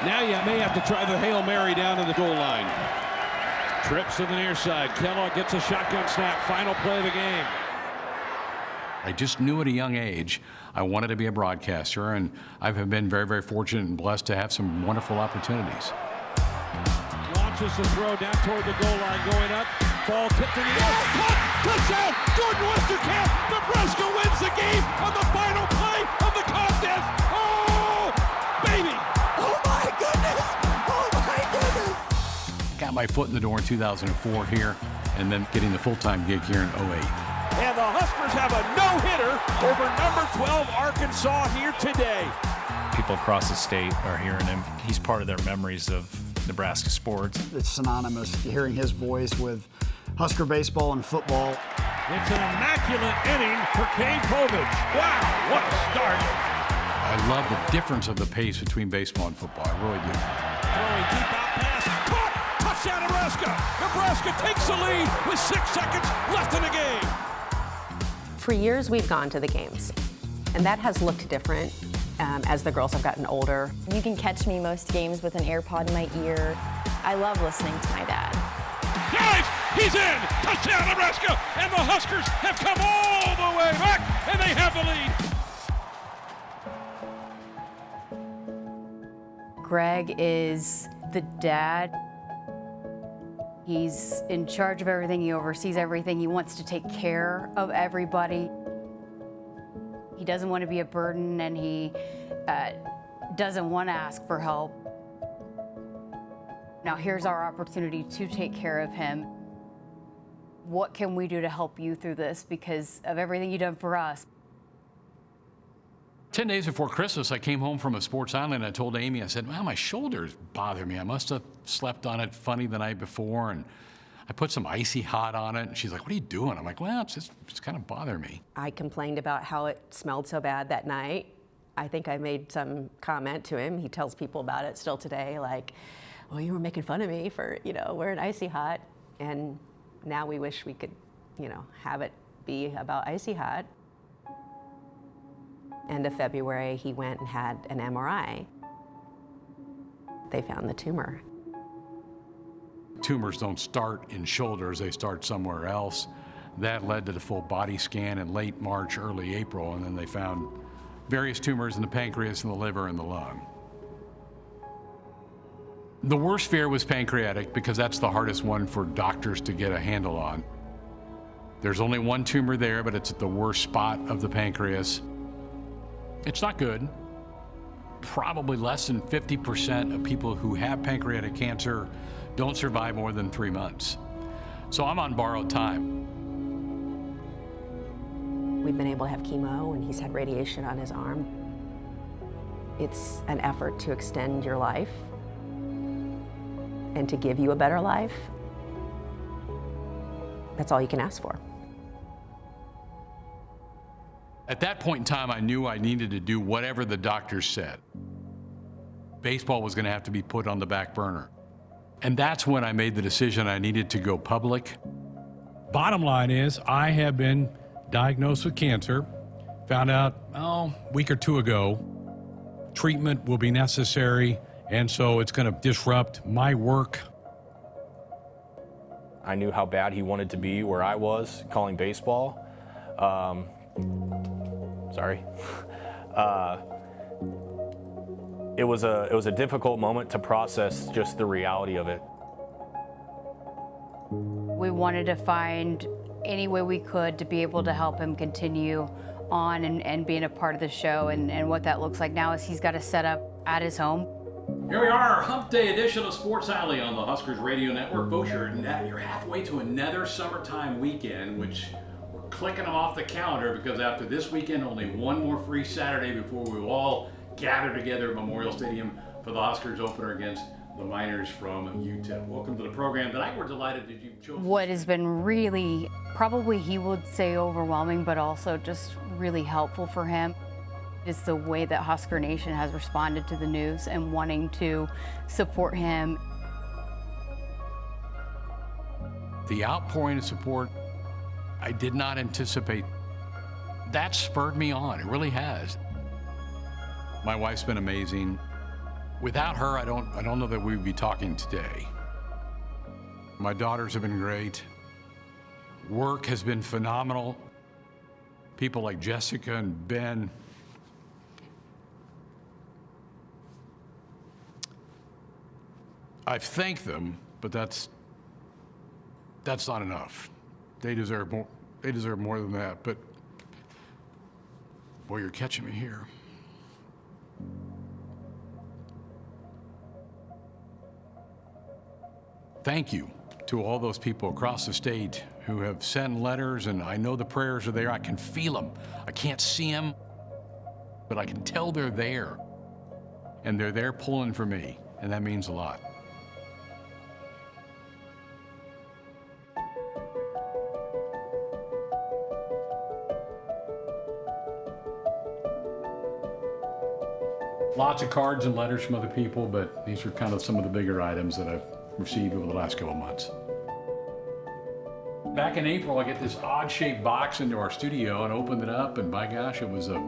Now you may have to try the Hail Mary down to the goal line. Trips to the near side. Kellogg gets a shotgun snap. Final play of the game. I just knew at a young age I wanted to be a broadcaster, and I've been very, very fortunate and blessed to have some wonderful opportunities. Launches the throw down toward the goal line, going up. Ball tipped in the air. Caught! Touchdown! Jordan Westerkamp! Nebraska wins the game on the final play of the contest! Oh, baby! Oh my goodness! Oh my goodness! Got my foot in the door in 2004 here, and then getting the full-time gig here in 08. And the Huskers have a no-hitter over number 12 Arkansas here today. People across the state are hearing him. He's part of their memories of Nebraska sports. It's synonymous, hearing his voice with Husker baseball and football. It's an immaculate inning for Kane Povich. Wow, what a start. I love the difference of the pace between baseball and football. I really do. Throwing deep out pass. Caught! Touchdown Nebraska! Nebraska takes the lead with 6 seconds left in the game. For years, we've gone to the games, and that has looked different as the girls have gotten older. You can catch me most games with an AirPod in my ear. I love listening to my dad. Nice! He's in! Touchdown Nebraska! And the Huskers have come all the way back, and they have the lead. Greg is the dad. He's in charge of everything. He oversees everything. He wants to take care of everybody. He doesn't want to be a burden, and he doesn't want to ask for help. Now here's our opportunity to take care of him. What can we do to help you through this because of everything you've done for us? 10 days before Christmas, I came home from a sports island and I told Amy, I said, well, my shoulders bother me. I must have slept on it funny the night before, and I put some icy hot on it. And she's like, what are you doing? I'm like, well, it's kind of bothering me. I complained about how it smelled so bad that night. I think I made some comment to him. He tells people about it still today, like, well, you were making fun of me for, wearing icy hot. And now we wish we could, have it be about icy hot. End of February, he went and had an MRI. They found the tumor. Tumors don't start in shoulders, they start somewhere else. That led to the full body scan in late March, early April, and then they found various tumors in the pancreas and the liver and the lung. The worst fear was pancreatic because that's the hardest one for doctors to get a handle on. There's only one tumor there, but it's at the worst spot of the pancreas. It's not good. Probably less than 50% of people who have pancreatic cancer don't survive more than 3 months. So I'm on borrowed time. We've been able to have chemo, and he's had radiation on his arm. It's an effort to extend your life and to give you a better life. That's all you can ask for. At that point in time, I knew I needed to do whatever the doctors said. Baseball was going to have to be put on the back burner. And that's when I made the decision I needed to go public. Bottom line is, I have been diagnosed with cancer, found out, a week or two ago. Treatment will be necessary, and so it's going to disrupt my work. I knew how bad he wanted to be where I was calling baseball. It was a difficult moment to process just the reality of it. We wanted to find any way we could to be able to help him continue on and being a part of the show, and what that looks like now is he's got a setup at his home. Here we are, Hump Day edition of Sports Alley on the Huskers Radio Network. Folks, you're halfway to another summertime weekend, which we're clicking them off the calendar because after this weekend, only one more free Saturday before we will all gather together at Memorial Stadium for the Huskers opener against the Miners from UTEP. Welcome to the program. Tonight we're delighted that you've chosen. What has been really, probably he would say overwhelming, but also just really helpful for him is the way that Husker Nation has responded to the news and wanting to support him. The outpouring of support I did not anticipate. That spurred me on. It really has. My wife's been amazing. Without her, I don't know that we would be talking today. My daughters have been great. Work has been phenomenal. People like Jessica and Ben. I've thanked them, but that's not enough. They deserve more. They deserve more than that. But boy, you're catching me here. Thank you to all those people across the state who have sent letters, and I know the prayers are there. I can feel them. I can't see them, but I can tell they're there. And they're there pulling for me, and that means a lot. Lots of cards and letters from other people, but these are kind of some of the bigger items that I've received over the last couple of months. Back in April, I get this odd-shaped box into our studio and opened it up, and by gosh, it was a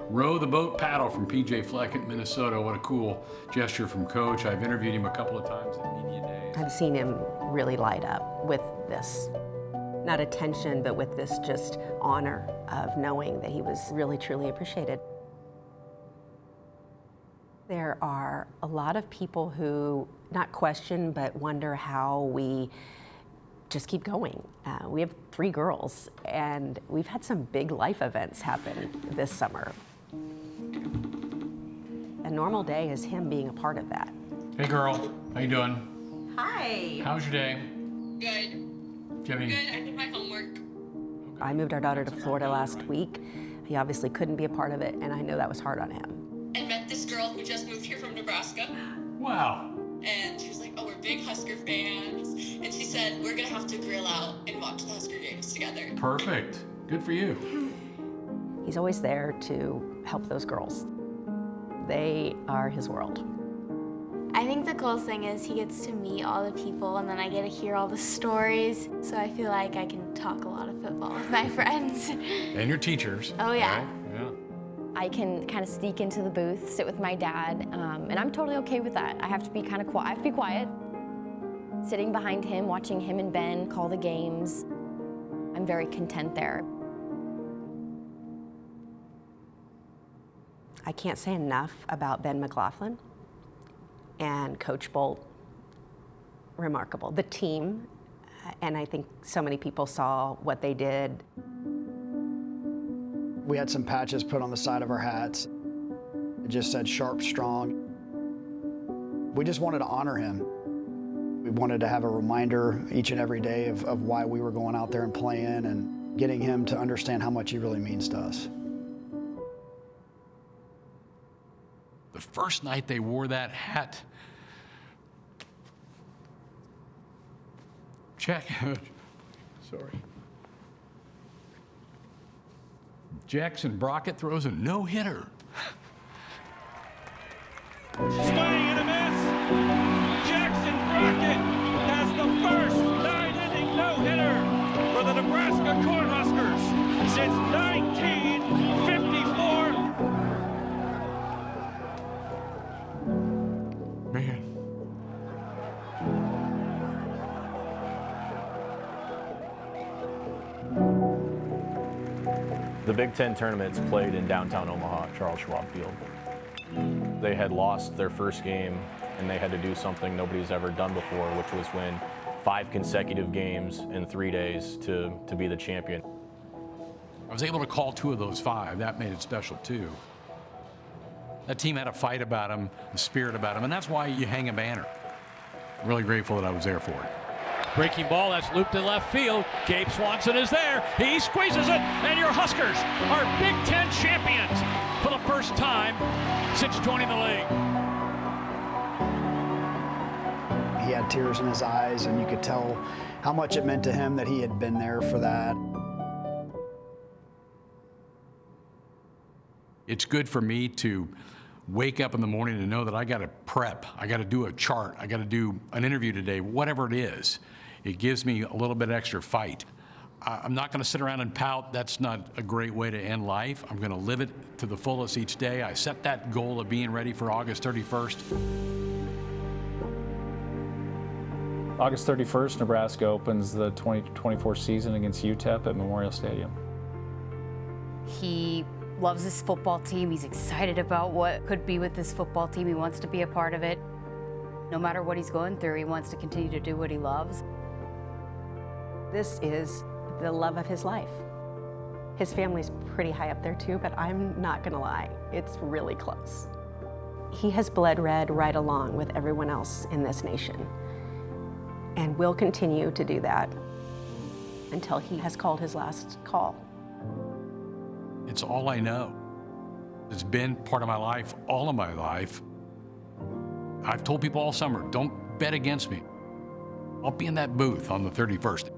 row the boat paddle from PJ Fleck in Minnesota. What a cool gesture from Coach. I've interviewed him a couple of times at Media Days. I've seen him really light up with this, not attention, but with this just honor of knowing that he was really, truly appreciated. There are a lot of people who not question, but wonder how we just keep going. We have 3 girls, and we've had some big life events happen this summer. A normal day is him being a part of that. Hey girl, how you doing? Hi. How was your day? Good. Jimmy? Good, I did my homework. I moved our daughter to Florida last week. He obviously couldn't be a part of it, and I know that was hard on him. And met this girl who just moved here from Nebraska. Wow. And she was like, oh, we're big Husker fans. And she said, we're gonna have to grill out and watch the Husker games together. Perfect. Good for you. He's always there to help those girls. They are his world. I think the coolest thing is he gets to meet all the people, and then I get to hear all the stories. So I feel like I can talk a lot of football with my friends. And your teachers. Oh, yeah. Right? Yeah. I can kind of sneak into the booth, sit with my dad, and I'm totally okay with that. I have to be kind of quiet. I have to be quiet. Sitting behind him, watching him and Ben call the games. I'm very content there. I can't say enough about Ben McLaughlin and Coach Bolt. Remarkable. The team, and I think so many people saw what they did. We had some patches put on the side of our hats. It just said Sharpe Strong. We just wanted to honor him. We wanted to have a reminder each and every day of why we were going out there and playing, and getting him to understand how much he really means to us. The first night they wore that hat, sorry. Jackson Brockett throws a no-hitter. Swing and a miss. Jackson Brockett has the first 9-inning no-hitter for the Nebraska Cornhuskers since 1954. Man. The Big Ten tournament's played in downtown Omaha, Charles Schwab Field. They had lost their first game, and they had to do something nobody's ever done before, which was win 5 consecutive games in 3 days to be the champion. I was able to call 2 of those 5. That made it special, too. That team had a fight about them, a spirit about them, and that's why you hang a banner. I'm really grateful that I was there for it. Breaking ball, that's looped in left field. Gabe Swanson is there. He squeezes it, and your Huskers are Big Ten champions for the first time since joining the league. He had tears in his eyes, and you could tell how much it meant to him that he had been there for that. It's good for me to wake up in the morning and know that I got to prep, I got to do a chart, I got to do an interview today, whatever it is. It gives me a little bit extra fight. I'm not going to sit around and pout. That's not a great way to end life. I'm going to live it to the fullest each day. I set that goal of being ready for August 31st. August 31st, Nebraska opens the 2024 season against UTEP at Memorial Stadium. He loves his football team. He's excited about what could be with this football team. He wants to be a part of it. No matter what he's going through, he wants to continue to do what he loves. This is the love of his life. His family's pretty high up there too, but I'm not gonna lie, it's really close. He has bled red right along with everyone else in this nation, and will continue to do that until he has called his last call. It's all I know. It's been part of my life, all of my life. I've told people all summer, don't bet against me. I'll be in that booth on the 31st.